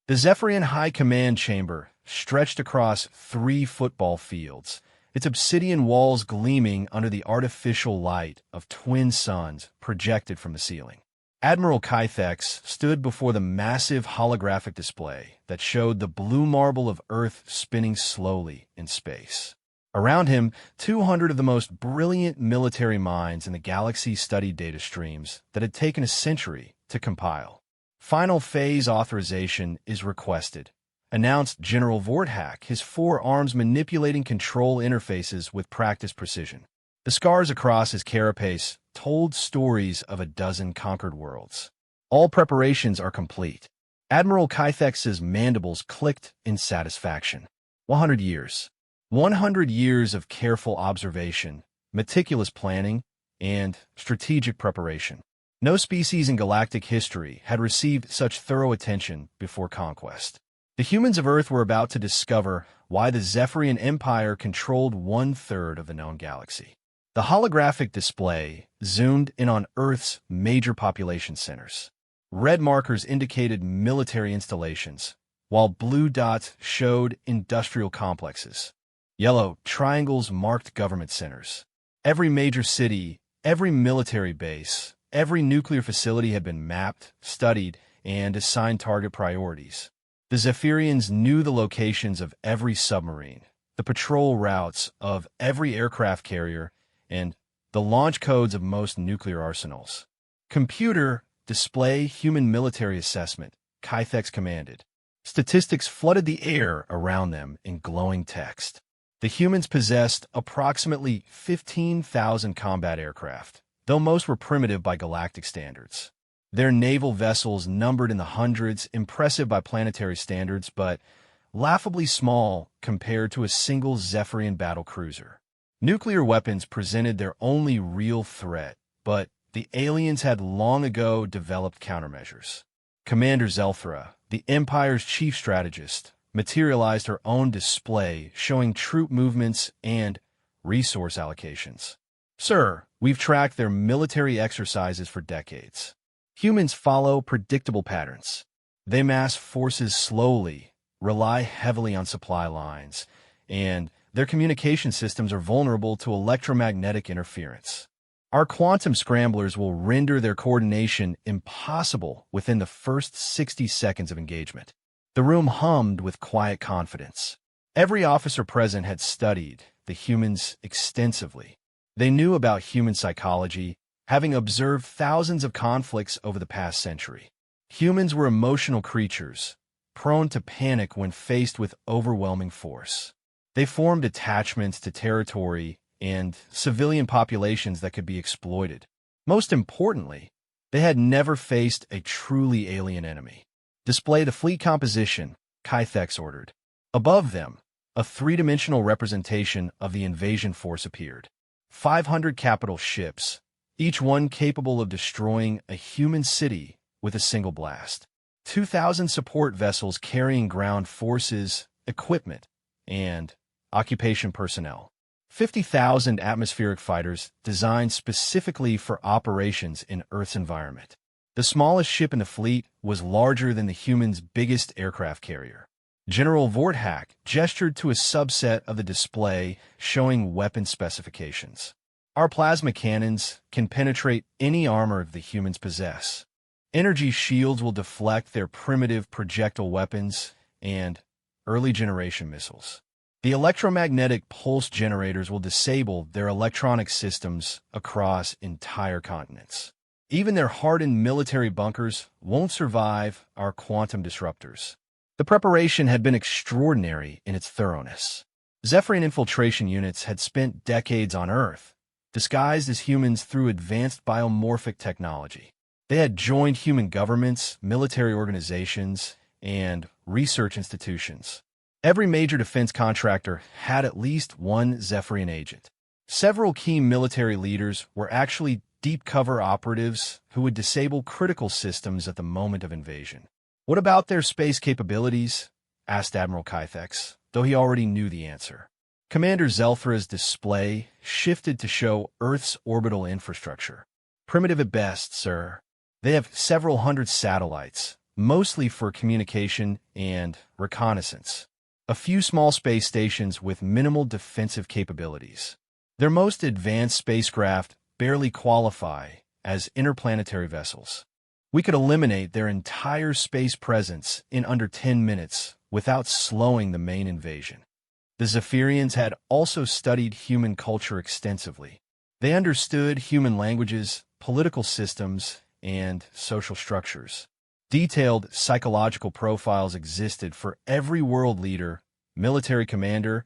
The Zephyrian High Command Chamber stretched across 3 football fields, its obsidian walls gleaming under the artificial light of twin suns projected from the ceiling. Admiral Kythex stood before the massive holographic display that showed the blue marble of Earth spinning slowly in space. Around him, 200 of the most brilliant military minds in the galaxy studied data streams that had taken a century to compile. Final phase authorization is requested, announced General Vorthak, his 4 arms manipulating control interfaces with practiced precision. The scars across his carapace told stories of a dozen conquered worlds. All preparations are complete. Admiral Kythex's mandibles clicked in satisfaction. 100 years. 100 years of careful observation, meticulous planning, and strategic preparation. No species in galactic history had received such thorough attention before conquest. The humans of Earth were about to discover why the Zephyrian Empire controlled 1/3 of the known galaxy. The holographic display zoomed in on Earth's major population centers. Red markers indicated military installations, while blue dots showed industrial complexes. Yellow triangles marked government centers. Every major city, every military base, every nuclear facility had been mapped, studied, and assigned target priorities. The Zephyrians knew the locations of every submarine, the patrol routes of every aircraft carrier, and the launch codes of most nuclear arsenals. Computer, display human military assessment, Kythex commanded. Statistics flooded the air around them in glowing text. The humans possessed approximately 15,000 combat aircraft, though most were primitive by galactic standards. Their naval vessels numbered in the hundreds, impressive by planetary standards, but laughably small compared to a single Zephyrian battlecruiser. Nuclear weapons presented their only real threat, but the aliens had long ago developed countermeasures. Commander Zelthra, the Empire's chief strategist, materialized her own display showing troop movements and resource allocations. Sir, we've tracked their military exercises for decades. Humans follow predictable patterns. They mass forces slowly, rely heavily on supply lines, and their communication systems are vulnerable to electromagnetic interference. Our quantum scramblers will render their coordination impossible within the first 60 seconds of engagement. The room hummed with quiet confidence. Every officer present had studied the humans extensively. They knew about human psychology, having observed thousands of conflicts over the past century. Humans were emotional creatures, prone to panic when faced with overwhelming force. They formed attachments to territory and civilian populations that could be exploited. Most importantly, they had never faced a truly alien enemy. Display the fleet composition, Kythex ordered. Above them, a 3-dimensional representation of the invasion force appeared. 500 capital ships, each one capable of destroying a human city with a single blast. 2,000 support vessels carrying ground forces, equipment, and occupation personnel. 50,000 atmospheric fighters designed specifically for operations in Earth's environment. The smallest ship in the fleet was larger than the humans' biggest aircraft carrier. General Vorthak gestured to a subset of the display showing weapon specifications. Our plasma cannons can penetrate any armor the humans possess. Energy shields will deflect their primitive projectile weapons and early-generation missiles. The electromagnetic pulse generators will disable their electronic systems across entire continents. Even their hardened military bunkers won't survive our quantum disruptors. The preparation had been extraordinary in its thoroughness. Zephyrian infiltration units had spent decades on Earth, disguised as humans through advanced biomorphic technology. They had joined human governments, military organizations, and research institutions. Every major defense contractor had at least one Zephyrian agent. Several key military leaders were actually deep cover operatives who would disable critical systems at the moment of invasion. What about their space capabilities? Asked Admiral Kythex, though he already knew the answer. Commander Zelthra's display shifted to show Earth's orbital infrastructure. Primitive at best, sir. They have several hundred satellites, mostly for communication and reconnaissance. A few small space stations with minimal defensive capabilities. Their most advanced spacecraft barely qualify as interplanetary vessels. We could eliminate their entire space presence in under 10 minutes without slowing the main invasion. The Zephyrians had also studied human culture extensively. They understood human languages, political systems, and social structures. Detailed psychological profiles existed for every world leader, military commander,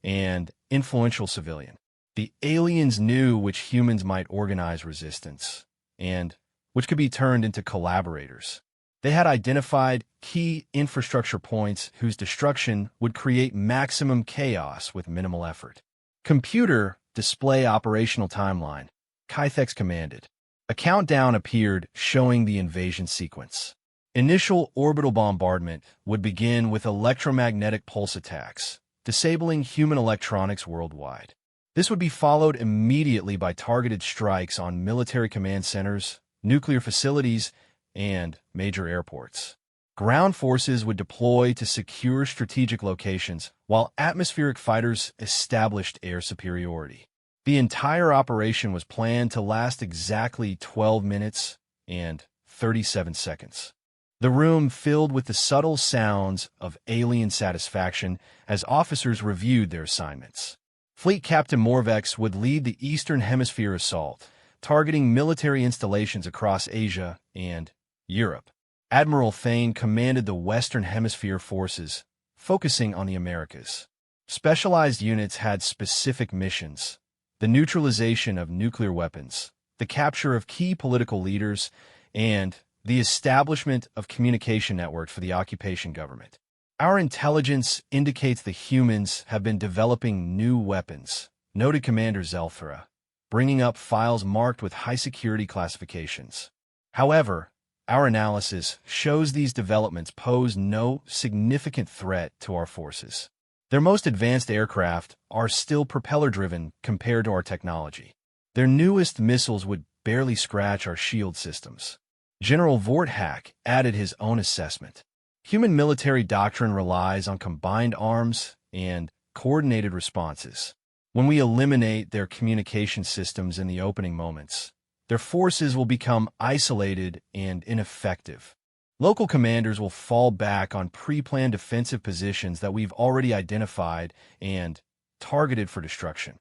and influential civilian. The aliens knew which humans might organize resistance, and which could be turned into collaborators. They had identified key infrastructure points whose destruction would create maximum chaos with minimal effort. Computer display operational timeline. Kythex commanded. A countdown appeared showing the invasion sequence. Initial orbital bombardment would begin with electromagnetic pulse attacks, disabling human electronics worldwide. This would be followed immediately by targeted strikes on military command centers, nuclear facilities, and major airports. Ground forces would deploy to secure strategic locations, while atmospheric fighters established air superiority. The entire operation was planned to last exactly 12 minutes and 37 seconds. The room filled with the subtle sounds of alien satisfaction as officers reviewed their assignments. Fleet Captain Morvex would lead the Eastern Hemisphere assault, targeting military installations across Asia and Europe. Admiral Thane commanded the Western Hemisphere forces, focusing on the Americas. Specialized units had specific missions: the neutralization of nuclear weapons, the capture of key political leaders, and the establishment of communication networks for the occupation government. Our intelligence indicates the humans have been developing new weapons, noted Commander Zelthra, bringing up files marked with high-security classifications. However, our analysis shows these developments pose no significant threat to our forces. Their most advanced aircraft are still propeller-driven compared to our technology. Their newest missiles would barely scratch our shield systems. General Vorthak added his own assessment. Human military doctrine relies on combined arms and coordinated responses. When we eliminate their communication systems in the opening moments, their forces will become isolated and ineffective. Local commanders will fall back on pre-planned defensive positions that we've already identified and targeted for destruction.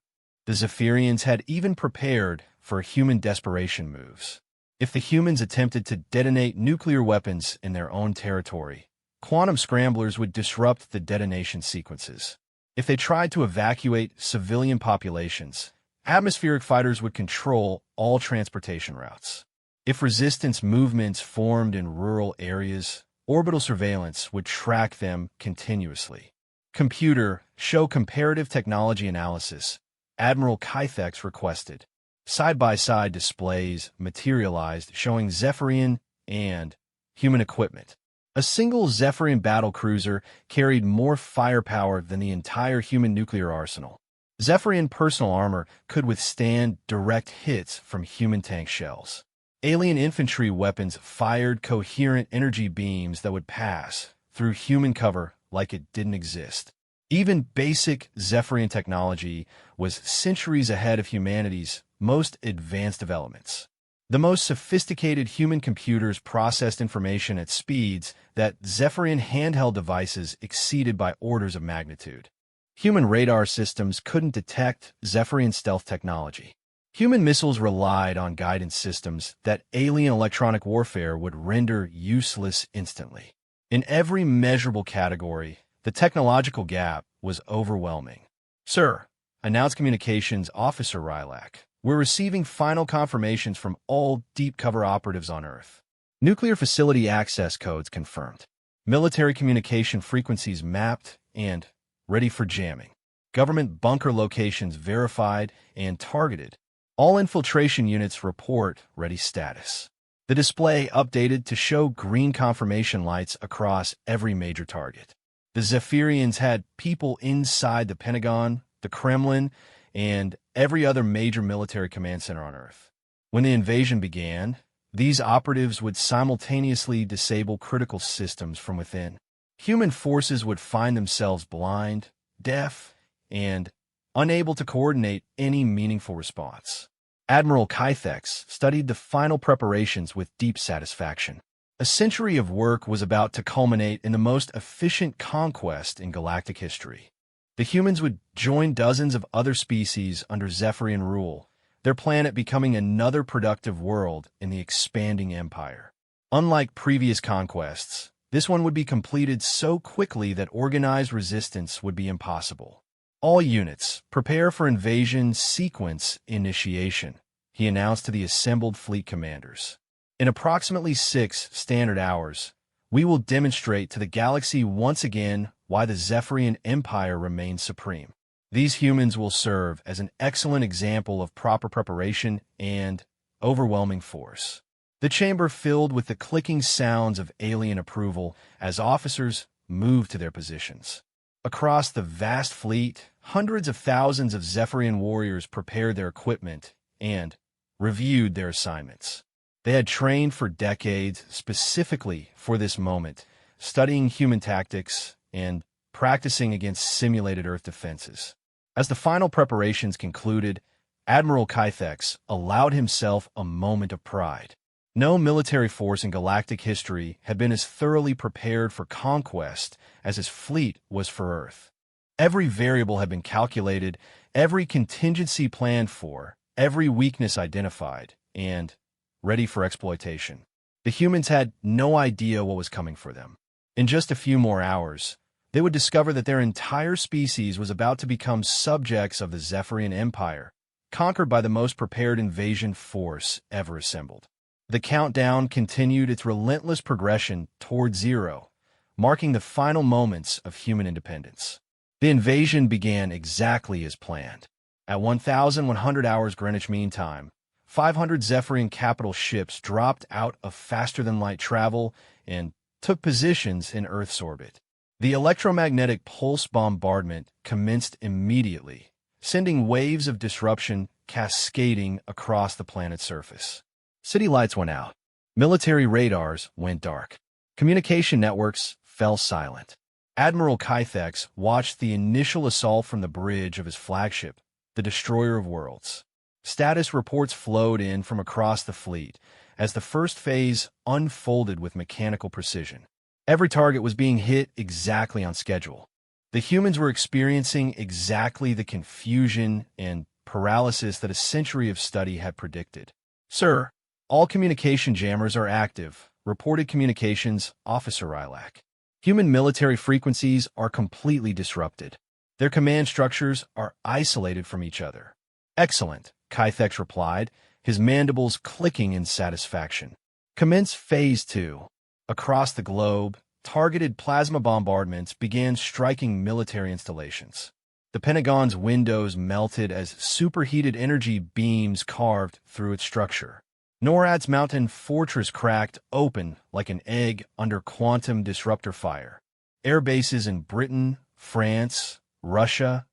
The Zephyrians had even prepared for human desperation moves. If the humans attempted to detonate nuclear weapons in their own territory, quantum scramblers would disrupt the detonation sequences. If they tried to evacuate civilian populations, atmospheric fighters would control all transportation routes. If resistance movements formed in rural areas, orbital surveillance would track them continuously. Computer, show comparative technology analysis, Admiral Kythex requested. Side-by-side displays materialized showing Zephyrian and human equipment. A single Zephyrian battlecruiser carried more firepower than the entire human nuclear arsenal. Zephyrian personal armor could withstand direct hits from human tank shells. Alien infantry weapons fired coherent energy beams that would pass through human cover like it didn't exist. Even basic Zephyrian technology was centuries ahead of humanity's most advanced developments. The most sophisticated human computers processed information at speeds that Zephyrian handheld devices exceeded by orders of magnitude. Human radar systems couldn't detect Zephyrian stealth technology. Human missiles relied on guidance systems that alien electronic warfare would render useless instantly. In every measurable category, the technological gap was overwhelming. "Sir," announced Communications Officer Rylak, "we're receiving final confirmations from all deep cover operatives on Earth. Nuclear facility access codes confirmed. Military communication frequencies mapped and ready for jamming. Government bunker locations verified and targeted. All infiltration units report ready status." The display updated to show green confirmation lights across every major target. The Zephyrians had people inside the Pentagon, the Kremlin, and every other major military command center on Earth. When the invasion began, These operatives would simultaneously disable critical systems from within. Human forces would find themselves blind, deaf, and unable to coordinate any meaningful response. Admiral Kythex studied the final preparations with deep satisfaction. A century of work was about to culminate in the most efficient conquest in galactic history. The humans would join dozens of other species under Zephyrian rule, their planet becoming another productive world in the expanding empire. Unlike previous conquests, this one would be completed so quickly that organized resistance would be impossible. All units, prepare for invasion sequence initiation, he announced to the assembled fleet commanders. In approximately 6 standard hours, we will demonstrate to the galaxy once again why the Zephyrian Empire remains supreme. These humans will serve as an excellent example of proper preparation and overwhelming force. The chamber filled with the clicking sounds of alien approval as officers moved to their positions. Across the vast fleet, hundreds of thousands of Zephyrian warriors prepared their equipment and reviewed their assignments. They had trained for decades specifically for this moment, studying human tactics and practicing against simulated Earth defenses. As the final preparations concluded, Admiral Kythex allowed himself a moment of pride. No military force in galactic history had been as thoroughly prepared for conquest as his fleet was for Earth. Every variable had been calculated, every contingency planned for, every weakness identified, and ready for exploitation. The humans had no idea what was coming for them. In just a few more hours, they would discover that their entire species was about to become subjects of the Zephyrian Empire, conquered by the most prepared invasion force ever assembled. The countdown continued its relentless progression toward zero, marking the final moments of human independence. The invasion began exactly as planned. At 1,100 hours Greenwich Mean Time, 500 Zephyrian capital ships dropped out of faster-than-light travel and took positions in Earth's orbit. The electromagnetic pulse bombardment commenced immediately, sending waves of disruption cascading across the planet's surface. City lights went out. Military radars went dark. Communication networks fell silent. Admiral Kythex watched the initial assault from the bridge of his flagship, the Destroyer of Worlds. Status reports flowed in from across the fleet as the first phase unfolded with mechanical precision. Every target was being hit exactly on schedule. The humans were experiencing exactly the confusion and paralysis that a century of study had predicted. "Sir, all communication jammers are active," reported Communications Officer Rylac. "Human military frequencies are completely disrupted. Their command structures are isolated from each other." "Excellent," Kythex replied, his mandibles clicking in satisfaction. "Commence Phase 2. Across the globe, targeted plasma bombardments began striking military installations. The Pentagon's windows melted as superheated energy beams carved through its structure. NORAD's mountain fortress cracked open like an egg under quantum disruptor fire. Air bases in Britain, France, Russia,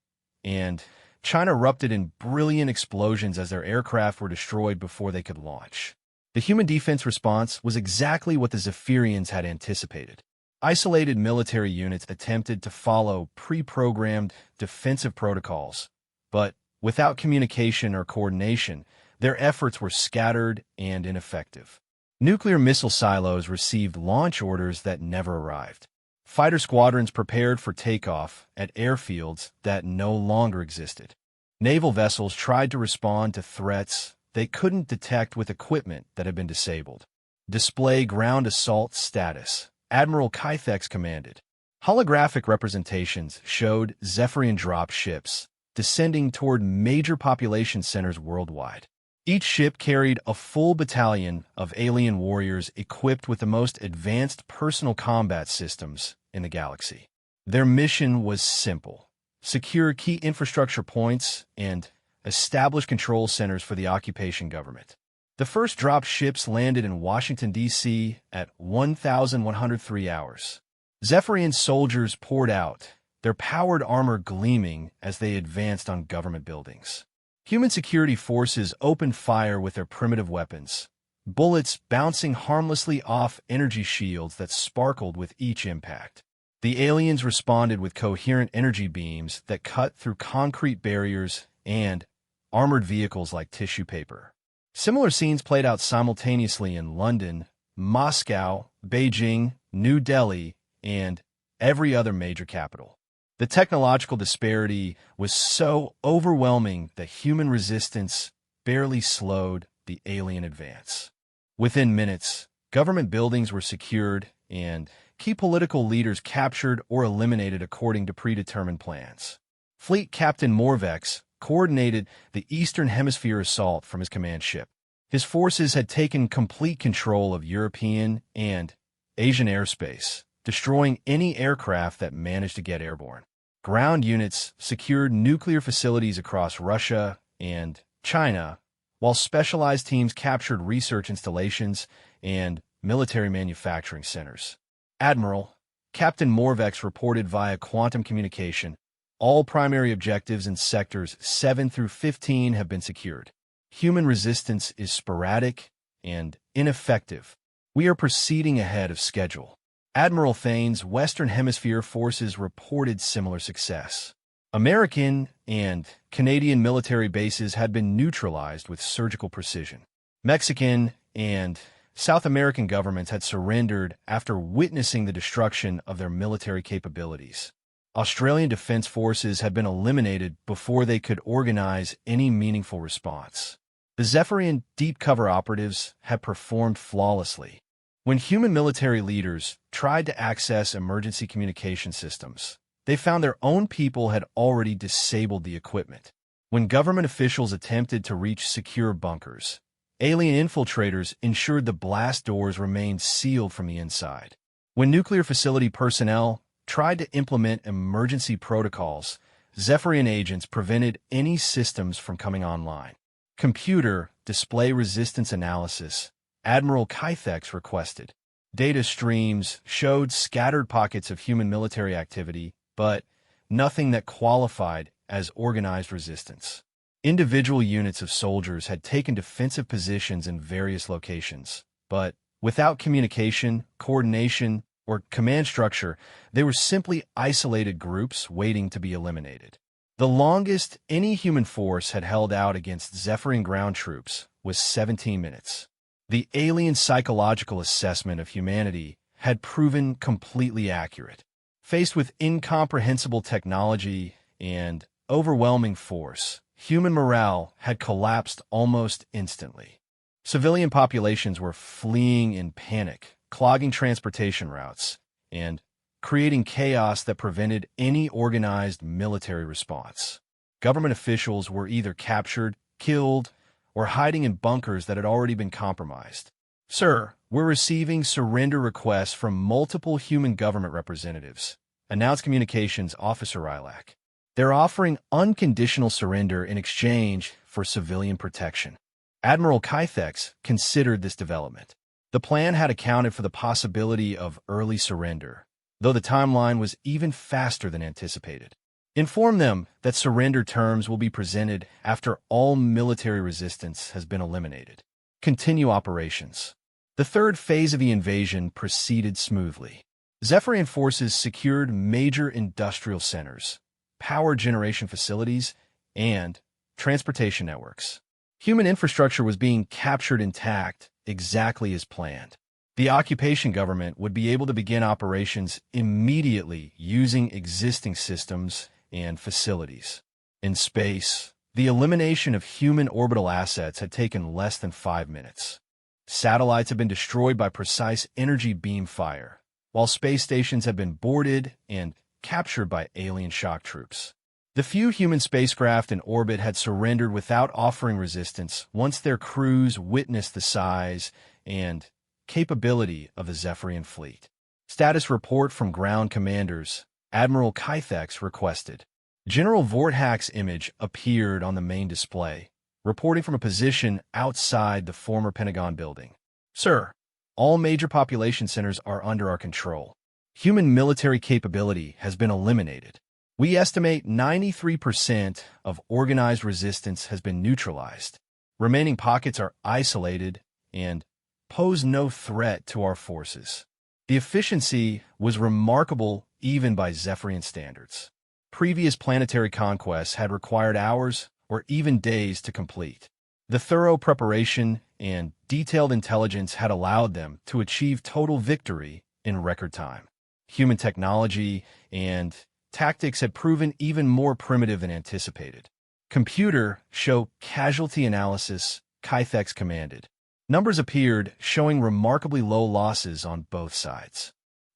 and China erupted in brilliant explosions as their aircraft were destroyed before they could launch. The human defense response was exactly what the Zephyrians had anticipated. Isolated military units attempted to follow pre-programmed defensive protocols, but without communication or coordination, their efforts were scattered and ineffective. Nuclear missile silos received launch orders that never arrived. Fighter squadrons prepared for takeoff at airfields that no longer existed. Naval vessels tried to respond to threats they couldn't detect with equipment that had been disabled. "Display ground assault status," Admiral Kythex commanded. Holographic representations showed Zephyrian drop ships descending toward major population centers worldwide. Each ship carried a full battalion of alien warriors equipped with the most advanced personal combat systems in the galaxy. Their mission was simple: secure key infrastructure points and establish control centers for the occupation government. The first drop ships landed in Washington, D.C. at 1,103 hours. Zephyrian soldiers poured out, their powered armor gleaming as they advanced on government buildings. Human security forces opened fire with their primitive weapons, bullets bouncing harmlessly off energy shields that sparkled with each impact. The aliens responded with coherent energy beams that cut through concrete barriers and armored vehicles like tissue paper. Similar scenes played out simultaneously in London, Moscow, Beijing, New Delhi, and every other major capital. The technological disparity was so overwhelming that human resistance barely slowed the alien advance. Within minutes, government buildings were secured and key political leaders captured or eliminated according to predetermined plans. Fleet Captain Morvex coordinated the Eastern Hemisphere assault from his command ship. His forces had taken complete control of European and Asian airspace, destroying any aircraft that managed to get airborne. Ground units secured nuclear facilities across Russia and China, while specialized teams captured research installations and military manufacturing centers. Admiral Captain Morvex reported via quantum communication, all primary objectives in sectors 7 through 15 have been secured. Human resistance is sporadic and ineffective. We are proceeding ahead of schedule. Admiral Thane's Western Hemisphere forces reported similar success. American and Canadian military bases had been neutralized with surgical precision. Mexican and South American governments had surrendered after witnessing the destruction of their military capabilities. Australian defense forces had been eliminated before they could organize any meaningful response. The Zephyrian deep cover operatives had performed flawlessly. When human military leaders tried to access emergency communication systems, they found their own people had already disabled the equipment. When government officials attempted to reach secure bunkers, alien infiltrators ensured the blast doors remained sealed from the inside. When nuclear facility personnel tried to implement emergency protocols, Zephyrian agents prevented any systems from coming online. Computer display resistance analysis, Admiral Kythex requested. Data streams showed scattered pockets of human military activity, but nothing that qualified as organized resistance. Individual units of soldiers had taken defensive positions in various locations, but without communication, coordination, or command structure, they were simply isolated groups waiting to be eliminated. The longest any human force had held out against Zephyrian ground troops was 17 minutes. The alien psychological assessment of humanity had proven completely accurate. Faced with incomprehensible technology and overwhelming force, human morale had collapsed almost instantly. Civilian populations were fleeing in panic, clogging transportation routes, and creating chaos that prevented any organized military response. Government officials were either captured, killed, or hiding in bunkers that had already been compromised. Sir, we're receiving surrender requests from multiple human government representatives, announced Communications Officer Rilak. They're offering unconditional surrender in exchange for civilian protection. Admiral Kythex considered this development. The plan had accounted for the possibility of early surrender, though the timeline was even faster than anticipated. Inform them that surrender terms will be presented after all military resistance has been eliminated. Continue operations. The third phase of the invasion proceeded smoothly. Zephyrian forces secured major industrial centers, power generation facilities, and transportation networks. Human infrastructure was being captured intact, exactly as planned. The occupation government would be able to begin operations immediately using existing systems and facilities. In space, the elimination of human orbital assets had taken less than 5 minutes. Satellites had been destroyed by precise energy beam fire, while space stations had been boarded and captured by alien shock troops. The few human spacecraft in orbit had surrendered without offering resistance once their crews witnessed the size and capability of the Zephyrian fleet. Status report from ground commanders, Admiral Kythex requested. General Vorthak's image appeared on the main display, reporting from a position outside the former Pentagon building. Sir, all major population centers are under our control. Human military capability has been eliminated. We estimate 93% of organized resistance has been neutralized. Remaining pockets are isolated and posed no threat to our forces. The efficiency was remarkable even by Zephyrian standards. Previous planetary conquests had required hours or even days to complete. The thorough preparation and detailed intelligence had allowed them to achieve total victory in record time. Human technology and tactics had proven even more primitive than anticipated. Computer show casualty analysis, Kythex commanded. Numbers appeared showing remarkably low losses on both sides.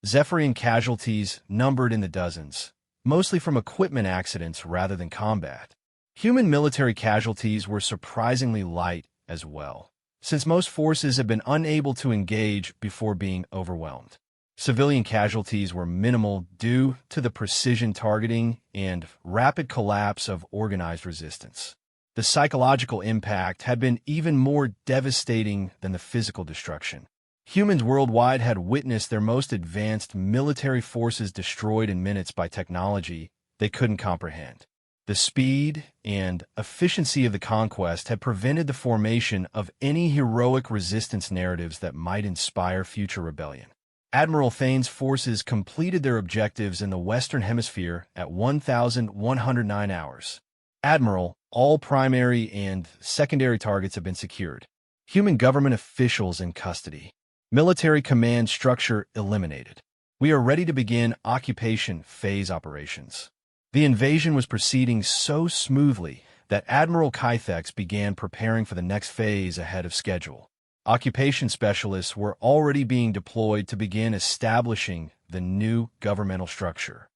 Zephyrian casualties numbered in the dozens, mostly from equipment accidents rather than combat. Human military casualties were surprisingly light as well, since most forces had been unable to engage before being overwhelmed. Civilian casualties were minimal due to the precision targeting and rapid collapse of organized resistance. The psychological impact had been even more devastating than the physical destruction. Humans worldwide had witnessed their most advanced military forces destroyed in minutes by technology they couldn't comprehend. The speed and efficiency of the conquest had prevented the formation of any heroic resistance narratives that might inspire future rebellion. Admiral Thane's forces completed their objectives in the Western Hemisphere at 1,109 hours. Admiral, all primary and secondary targets have been secured. Human government officials in custody. Military command structure eliminated. We are ready to begin occupation phase operations. The invasion was proceeding so smoothly that Admiral Kythex began preparing for the next phase ahead of schedule. Occupation specialists were already being deployed to begin establishing the new governmental structure.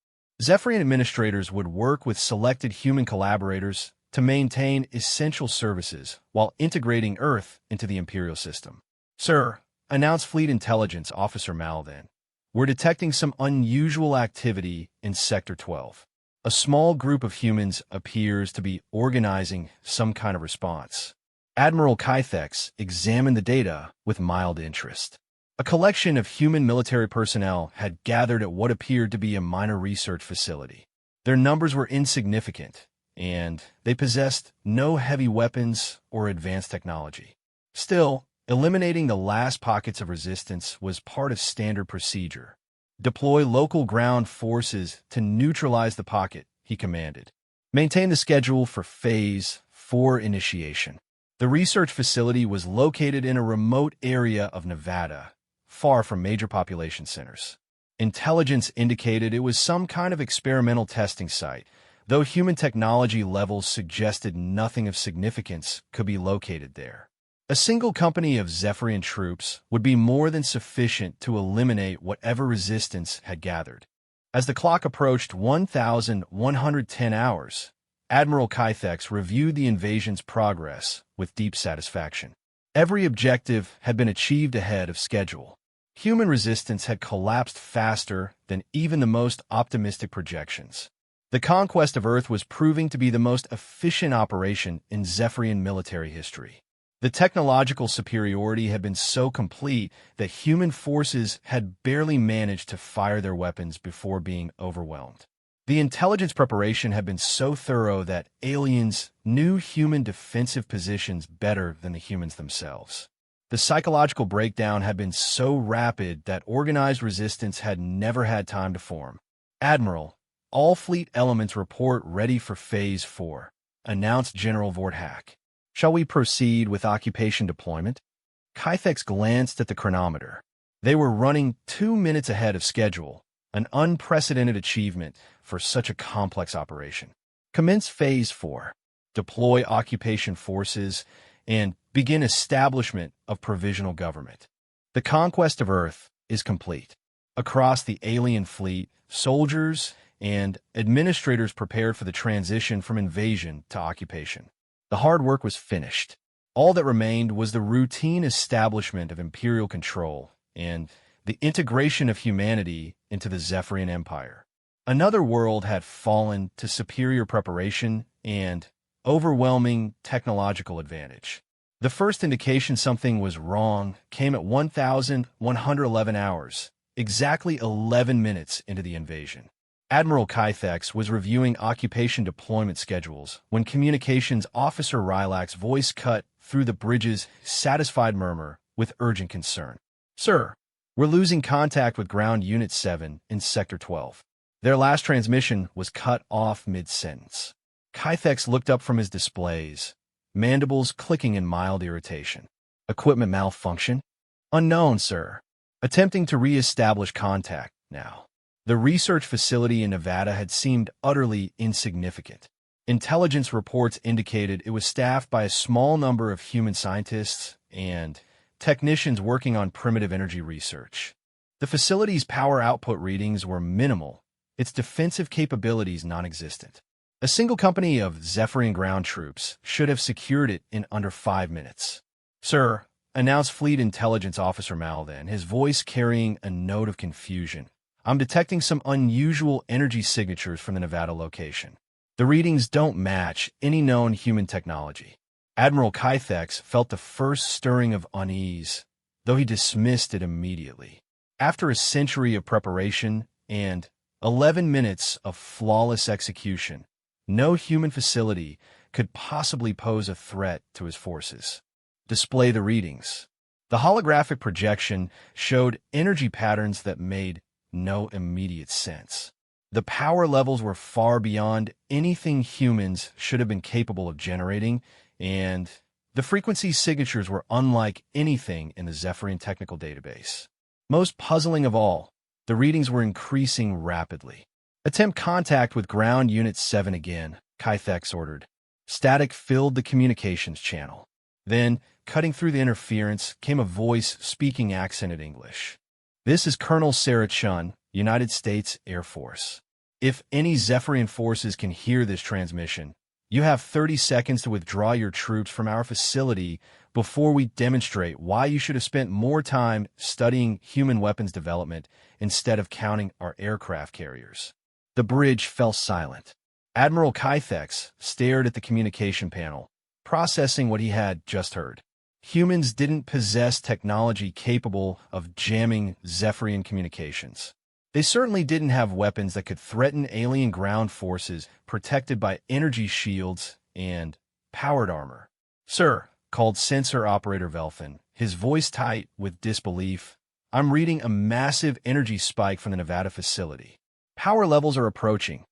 Zephyrian administrators would work with selected human collaborators to maintain essential services while integrating Earth into the Imperial system. "Sir," announced Fleet Intelligence Officer Malvin, "we're detecting some unusual activity in Sector 12. A small group of humans appears to be organizing some kind of response." Admiral Kythex examined the data with mild interest. A collection of human military personnel had gathered at what appeared to be a minor research facility. Their numbers were insignificant, and they possessed no heavy weapons or advanced technology. Still, eliminating the last pockets of resistance was part of standard procedure. "Deploy local ground forces to neutralize the pocket," he commanded. "Maintain the schedule for Phase 4 initiation." The research facility was located in a remote area of Nevada, far from major population centers. Intelligence indicated it was some kind of experimental testing site, though human technology levels suggested nothing of significance could be located there. A single company of Zephyrian troops would be more than sufficient to eliminate whatever resistance had gathered. As the clock approached 1,110 hours, Admiral Kythex reviewed the invasion's progress with deep satisfaction. Every objective had been achieved ahead of schedule. Human resistance had collapsed faster than even the most optimistic projections. The conquest of Earth was proving to be the most efficient operation in Zephyrian military history. The technological superiority had been so complete that human forces had barely managed to fire their weapons before being overwhelmed. The intelligence preparation had been so thorough that aliens knew human defensive positions better than the humans themselves. The psychological breakdown had been so rapid that organized resistance had never had time to form. "Admiral, all fleet elements report ready for Phase 4, announced General Vorthak. "Shall we proceed with occupation deployment?" Kythex glanced at the chronometer. They were running 2 minutes ahead of schedule, an unprecedented achievement for such a complex operation. "Commence Phase 4. Deploy occupation forces and begin establishment of provisional government. The conquest of Earth is complete." Across the alien fleet, soldiers and administrators prepared for the transition from invasion to occupation. The hard work was finished. All that remained was the routine establishment of imperial control and the integration of humanity into the Zephyrian Empire. Another world had fallen to superior preparation and overwhelming technological advantage. The first indication something was wrong came at 1,111 hours, exactly 11 minutes into the invasion. Admiral Kythex was reviewing occupation deployment schedules when Communications Officer Rylak's voice cut through the bridge's satisfied murmur with urgent concern. Sir, we're losing contact with Ground Unit 7 in Sector 12. Their last transmission was cut off mid-sentence. Kythex looked up from his displays, mandibles clicking in mild irritation. Equipment malfunction? Unknown, sir. Attempting to re-establish contact now. The research facility in Nevada had seemed utterly insignificant. Intelligence reports indicated it was staffed by a small number of human scientists and technicians working on primitive energy research. The facility's power output readings were minimal, its defensive capabilities non-existent. A single company of Zephyrian ground troops should have secured it in under 5 minutes. Sir, announced Fleet Intelligence Officer Malden, his voice carrying a note of confusion. I'm detecting some unusual energy signatures from the Nevada location. The readings don't match any known human technology. Admiral Kythex felt the first stirring of unease, though he dismissed it immediately. After a century of preparation and 11 minutes of flawless execution, no human facility could possibly pose a threat to his forces. Display the readings. The holographic projection showed energy patterns that made no immediate sense. The power levels were far beyond anything humans should have been capable of generating, and the frequency signatures were unlike anything in the Zephyrian technical database. Most puzzling of all, the readings were increasing rapidly. Attempt contact with Ground Unit 7 again, Kythex ordered. Static filled the communications channel. Then, cutting through the interference, came a voice speaking accented English. This is Colonel Sarah Chun, United States Air Force. If any Zephyrian forces can hear this transmission, you have 30 seconds to withdraw your troops from our facility before we demonstrate why you should have spent more time studying human weapons development instead of counting our aircraft carriers. The bridge fell silent. Admiral Kythex stared at the communication panel, processing what he had just heard. Humans didn't possess technology capable of jamming Zephyrian communications. They certainly didn't have weapons that could threaten alien ground forces protected by energy shields and powered armor. Sir, called Sensor Operator Velfin, his voice tight with disbelief, I'm reading a massive energy spike from the Nevada facility. Power levels are approaching.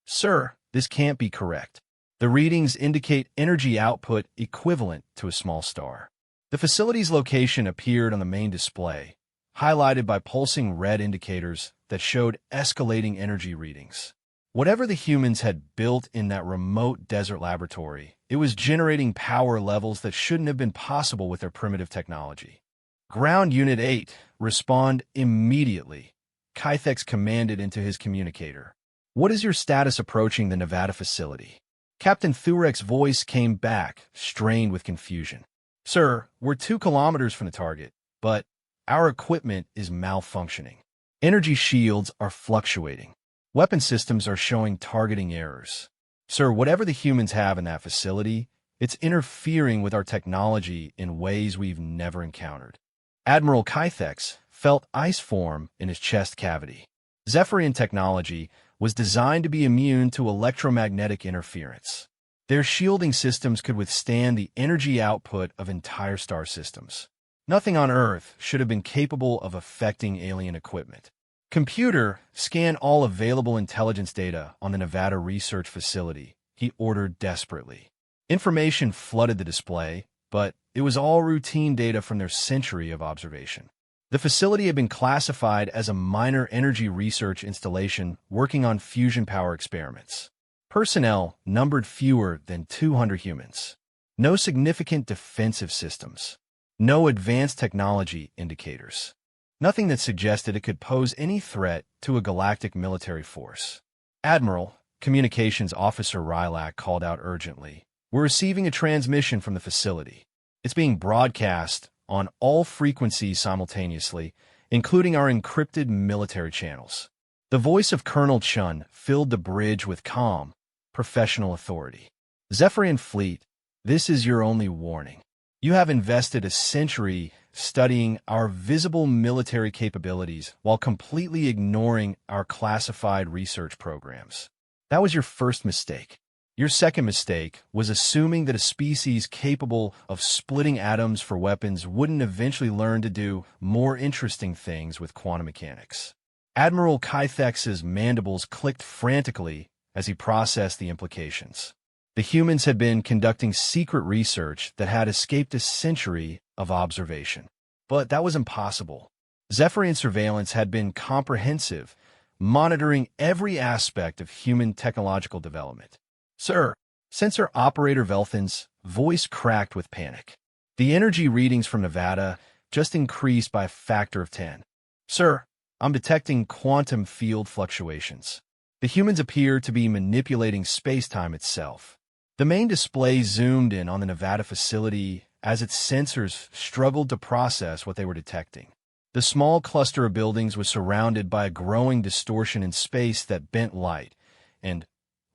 Sir, this can't be correct. The readings indicate energy output equivalent to a small star. The facility's location appeared on the main display, highlighted by pulsing red indicators that showed escalating energy readings. Whatever the humans had built in that remote desert laboratory, it was generating power levels that shouldn't have been possible with their primitive technology. Ground Unit 8, respond immediately, Kythex commanded into his communicator. What is your status approaching the Nevada facility? Captain Thurek's voice came back, strained with confusion. Sir, we're 2 kilometers from the target, but our equipment is malfunctioning. Energy shields are fluctuating. Weapon systems are showing targeting errors. Sir, whatever the humans have in that facility, it's interfering with our technology in ways we've never encountered. Admiral Kythex felt ice form in his chest cavity. Zephyrian technology was designed to be immune to electromagnetic interference. Their shielding systems could withstand the energy output of entire star systems. Nothing on Earth should have been capable of affecting alien equipment. Computer, scan all available intelligence data on the Nevada research facility, he ordered desperately. Information flooded the display, but it was all routine data from their century of observation. The facility had been classified as a minor energy research installation working on fusion power experiments. Personnel numbered fewer than 200 humans. No significant defensive systems. No advanced technology indicators. Nothing that suggested it could pose any threat to a galactic military force. Admiral, Communications Officer Rylak called out urgently. We're receiving a transmission from the facility. It's being broadcast on all frequencies simultaneously, including our encrypted military channels. The voice of Colonel Chun filled the bridge with calm, professional authority. Zephyrian Fleet, this is your only warning. You have invested a century studying our visible military capabilities while completely ignoring our classified research programs. That was your first mistake. Your second mistake was assuming that a species capable of splitting atoms for weapons wouldn't eventually learn to do more interesting things with quantum mechanics. Admiral Kythex's mandibles clicked frantically as he processed the implications. The humans had been conducting secret research that had escaped a century of observation. But that was impossible. Zephyrian surveillance had been comprehensive, monitoring every aspect of human technological development. Sir, Sensor Operator Velthan's voice cracked with panic. The energy readings from Nevada just increased by a factor of 10. Sir, I'm detecting quantum field fluctuations. The humans appear to be manipulating space-time itself. The main display zoomed in on the Nevada facility as its sensors struggled to process what they were detecting. The small cluster of buildings was surrounded by a growing distortion in space that bent light and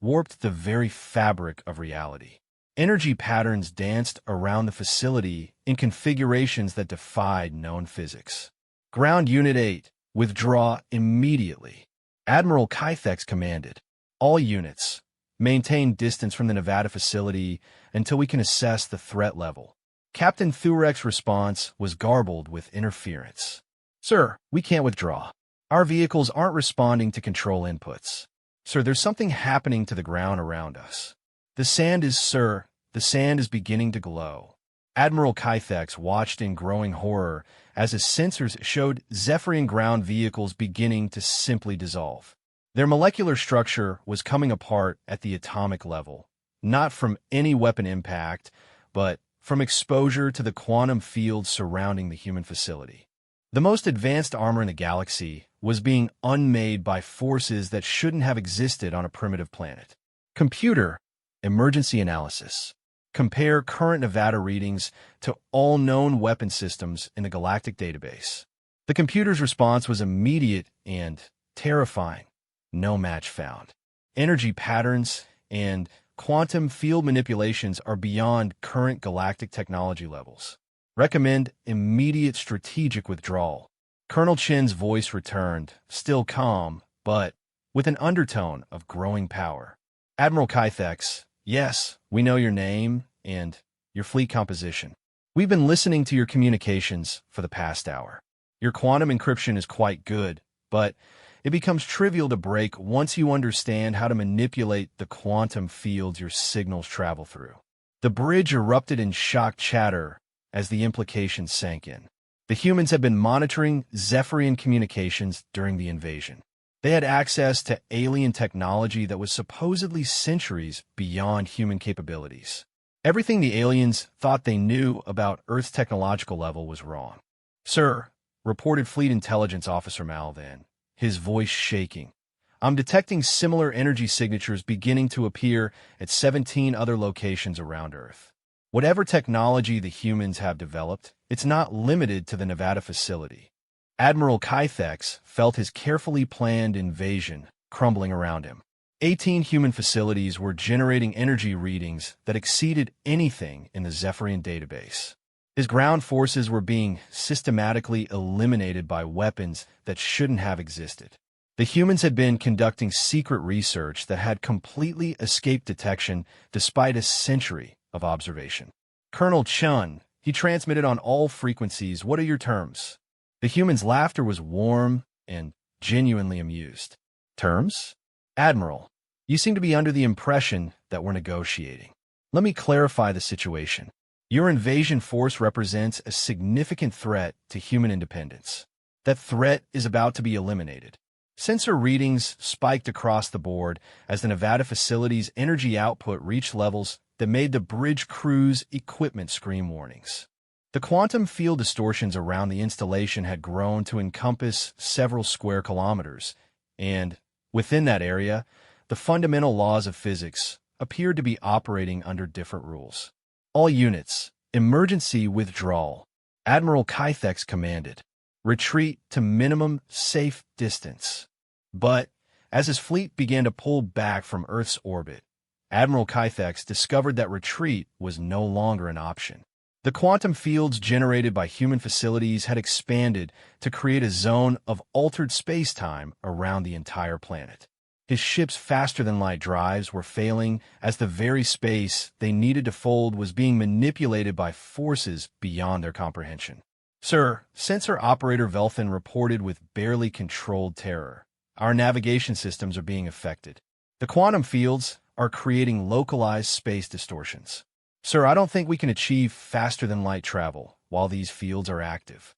warped the very fabric of reality. Energy patterns danced around the facility in configurations that defied known physics. Ground Unit 8, withdraw immediately. Admiral Kythex commanded. All units, maintain distance from the Nevada facility until we can assess the threat level. Captain Thurek's response was garbled with interference. Sir, we can't withdraw. Our vehicles aren't responding to control inputs. Sir, there's something happening to the ground around us. The sand is beginning to glow. Admiral Kythex watched in growing horror as his sensors showed Zephyrian ground vehicles beginning to simply dissolve. Their molecular structure was coming apart at the atomic level, not from any weapon impact, but from exposure to the quantum field surrounding the human facility. The most advanced armor in the galaxy was being unmade by forces that shouldn't have existed on a primitive planet. Computer, emergency analysis. Compare current Nevada readings to all known weapon systems in the Galactic database. The computer's response was immediate and terrifying. No match found. Energy patterns and quantum field manipulations are beyond current galactic technology levels. Recommend immediate strategic withdrawal. Colonel Chin's voice returned, still calm, but with an undertone of growing power. Admiral Kythex, yes, we know your name and your fleet composition. We've been listening to your communications for the past hour. Your quantum encryption is quite good, but it becomes trivial to break once you understand how to manipulate the quantum fields your signals travel through. The bridge erupted in shocked chatter as the implications sank in. The humans had been monitoring Zephyrian communications during the invasion. They had access to alien technology that was supposedly centuries beyond human capabilities. Everything the aliens thought they knew about Earth's technological level was wrong. Sir, reported Fleet Intelligence Officer Malvan, his voice shaking. I'm detecting similar energy signatures beginning to appear at 17 other locations around Earth. Whatever technology the humans have developed, it's not limited to the Nevada facility. Admiral Kythex felt his carefully planned invasion crumbling around him. 18 human facilities were generating energy readings that exceeded anything in the Zephyrian database. His ground forces were being systematically eliminated by weapons that shouldn't have existed. The humans had been conducting secret research that had completely escaped detection despite a century of observation. Colonel Chun, he transmitted on all frequencies, what are your terms? The human's laughter was warm and genuinely amused. Terms? Admiral, you seem to be under the impression that we're negotiating. Let me clarify the situation. Your invasion force represents a significant threat to human independence. That threat is about to be eliminated. Sensor readings spiked across the board as the Nevada facility's energy output reached levels that made the bridge crew's equipment scream warnings. The quantum field distortions around the installation had grown to encompass several square kilometers, and within that area, the fundamental laws of physics appeared to be operating under different rules. All units, emergency withdrawal. Admiral Kythex commanded. Retreat to minimum safe distance. But as his fleet began to pull back from Earth's orbit, Admiral Kythex discovered that retreat was no longer an option. The quantum fields generated by human facilities had expanded to create a zone of altered space-time around the entire planet. His ship's faster-than-light drives were failing as the very space they needed to fold was being manipulated by forces beyond their comprehension. Sir, Sensor Operator Velthin reported with barely controlled terror. Our navigation systems are being affected. The quantum fields are creating localized space distortions. Sir, I don't think we can achieve faster-than-light travel while these fields are active.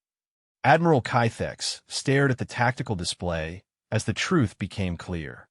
Admiral Kythex stared at the tactical display as the truth became clear.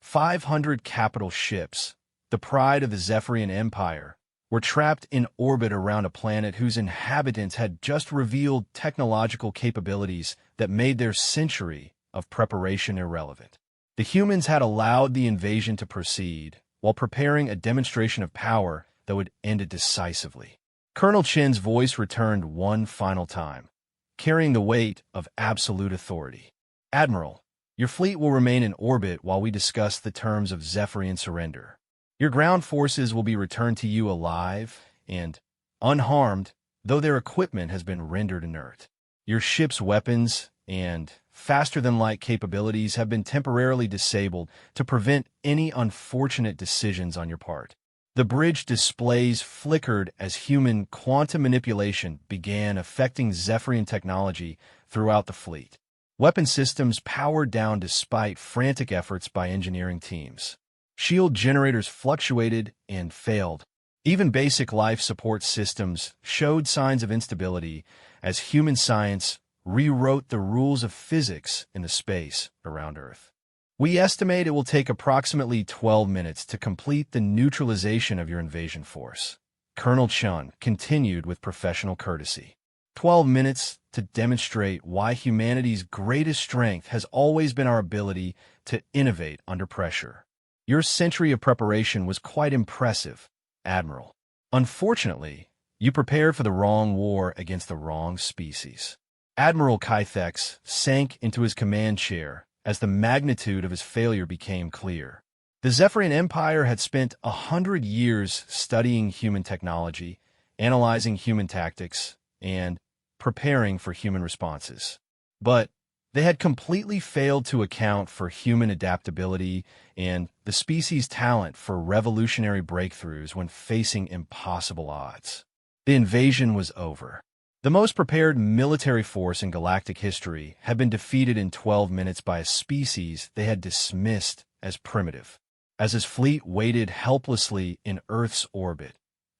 500 capital ships, the pride of the Zephyrian Empire, were trapped in orbit around a planet whose inhabitants had just revealed technological capabilities that made their century of preparation irrelevant. The humans had allowed the invasion to proceed while preparing a demonstration of power that would end it decisively. Colonel Chin's voice returned one final time, carrying the weight of absolute authority. Admiral, your fleet will remain in orbit while we discuss the terms of Zephyrian surrender. Your ground forces will be returned to you alive and unharmed, though their equipment has been rendered inert. Your ship's weapons and faster-than-light capabilities have been temporarily disabled to prevent any unfortunate decisions on your part. The bridge displays flickered as human quantum manipulation began affecting Zephyrian technology throughout the fleet. Weapon systems powered down despite frantic efforts by engineering teams. Shield generators fluctuated and failed. Even basic life support systems showed signs of instability as human science rewrote the rules of physics in the space around Earth. We estimate it will take approximately 12 minutes to complete the neutralization of your invasion force. Colonel Chun continued with professional courtesy. 12 minutes to demonstrate why humanity's greatest strength has always been our ability to innovate under pressure. Your century of preparation was quite impressive, Admiral. Unfortunately, you prepared for the wrong war against the wrong species. Admiral Kythex sank into his command chair as the magnitude of his failure became clear. The Zephyrian Empire had spent 100 years studying human technology, analyzing human tactics, and preparing for human responses. But they had completely failed to account for human adaptability and the species' talent for revolutionary breakthroughs when facing impossible odds. The invasion was over. The most prepared military force in galactic history had been defeated in 12 minutes by a species they had dismissed as primitive. As his fleet waited helplessly in Earth's orbit,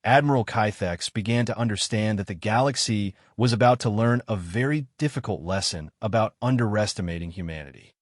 Admiral Kythex began to understand that the galaxy was about to learn a very difficult lesson about underestimating humanity.